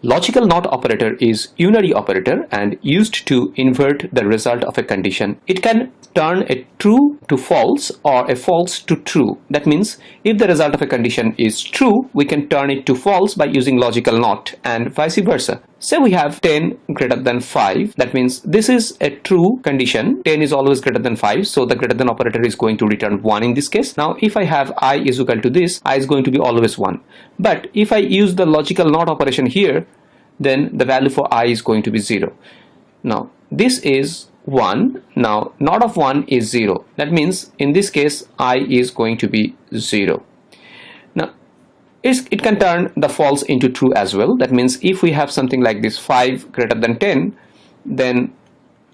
Logical NOT operator is unary operator and used to invert the result of a condition. It can turn a true to false or a false to true. That means if the result of a condition is true, we can turn it to false by using logical NOT, and vice versa. Say we have 10 greater than 5. That means this is a true condition. 10 is always greater than 5. So the greater than operator is going to return 1 in this case. Now if I have I is equal to this, I is going to be always 1. But if I use the logical NOT operation here, then the value for I is going to be 0. Now this is 1. Now NOT of 1 is 0. That means in this case I is going to be 0. Now it can turn the false into true as well. That means if we have something like this 5 greater than 10, then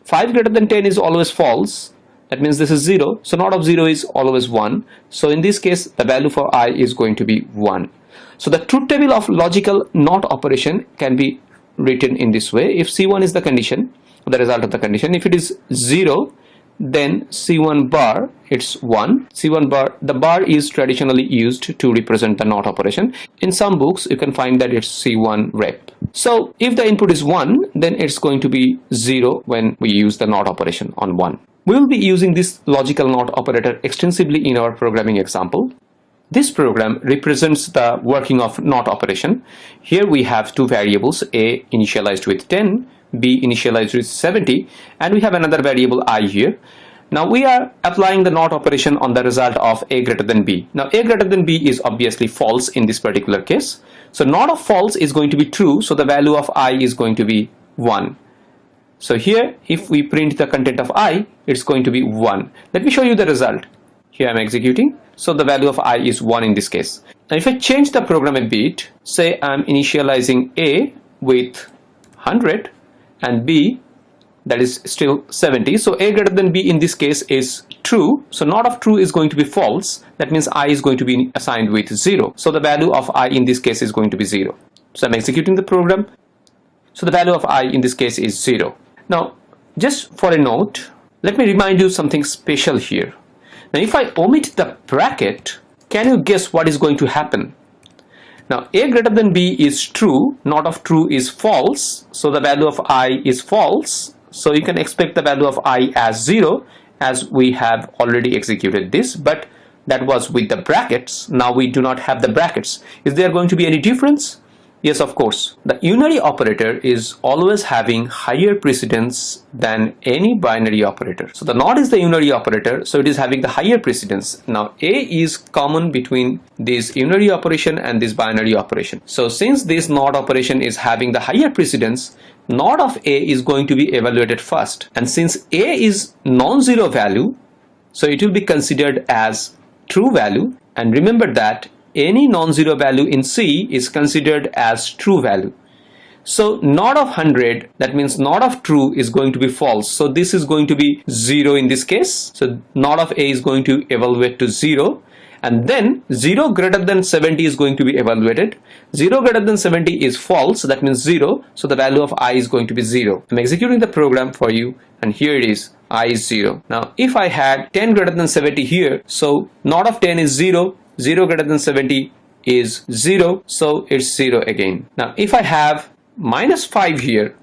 5 greater than 10 is always false. That means this is 0. So NOT of 0 is always 1. So in this case the value for I is going to be 1. So the truth table of logical NOT operation can be written in this way. If C1 is the condition, the result of the condition, if it is 0, then C1 bar, it's 1. C1 bar, the bar is traditionally used to represent the NOT operation. In some books you can find that it's C1 rep. So if the input is 1, then it's going to be 0 when we use the NOT operation on 1. We will be using this logical NOT operator extensively in our programming example. This program represents the working of NOT operation. Here we have two variables, a initialized with 10, b initialized with 70, and we have another variable I here. Now we are applying the NOT operation on the result of a greater than b. Now a greater than b is obviously false in this particular case. So NOT of false is going to be true, so the value of I is going to be 1. So here if we print the content of I, it's going to be 1. Let me show you the result. Here I'm executing. So the value of I is 1 in this case. Now if I change the program a bit, say I'm initializing A with 100 and B, that is still 70. So A greater than B in this case is true. So NOT of true is going to be false. That means I is going to be assigned with 0. So the value of I in this case is going to be 0. So I'm executing the program. So the value of I in this case is 0. Now just for a note, let me remind you something special here. Now if I omit the bracket, can you guess what is going to happen? Now a greater than b is true, NOT of true is false, so the value of I is false. So you can expect the value of I as 0, as we have already executed this, but that was with the brackets. Now we do not have the brackets. Is there going to be any difference? Yes, of course. The unary operator is always having higher precedence than any binary operator. So the NOT is the unary operator, so it is having the higher precedence. Now A is common between this unary operation and this binary operation. So since this NOT operation is having the higher precedence, NOT of A is going to be evaluated first. And since A is non-zero value, so it will be considered as true value. And remember that any non-zero value in C is considered as true value. So NOT of 100, that means NOT of true is going to be false. So this is going to be 0 in this case. So NOT of A is going to evaluate to 0. And then 0 greater than 70 is going to be evaluated. 0 greater than 70 is false, that means 0. So the value of I is going to be 0. I'm executing the program for you, and here it is, I is 0. Now if I had 10 greater than 70 here, so NOT of 10 is 0. 0 greater than 70 is 0, so it's 0 again. Now if I have minus 5 here,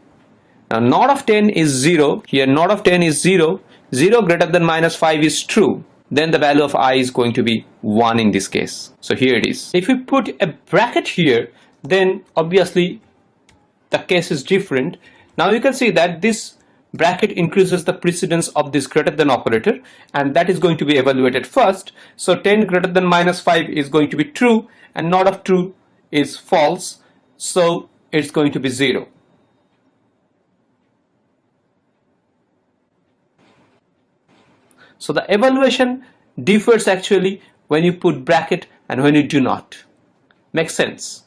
now NOT of 10 is 0, here NOT of 10 is 0, 0 greater than minus 5 is true, then the value of I is going to be 1 in this case. So here it is. If we put a bracket here, then obviously the case is different. Now you can see that this bracket increases the precedence of this greater than operator, and that is going to be evaluated first. So 10 greater than minus 5 is going to be true, and NOT of true is false, so it's going to be 0. So the evaluation differs actually when you put bracket and when you do not. Makes sense?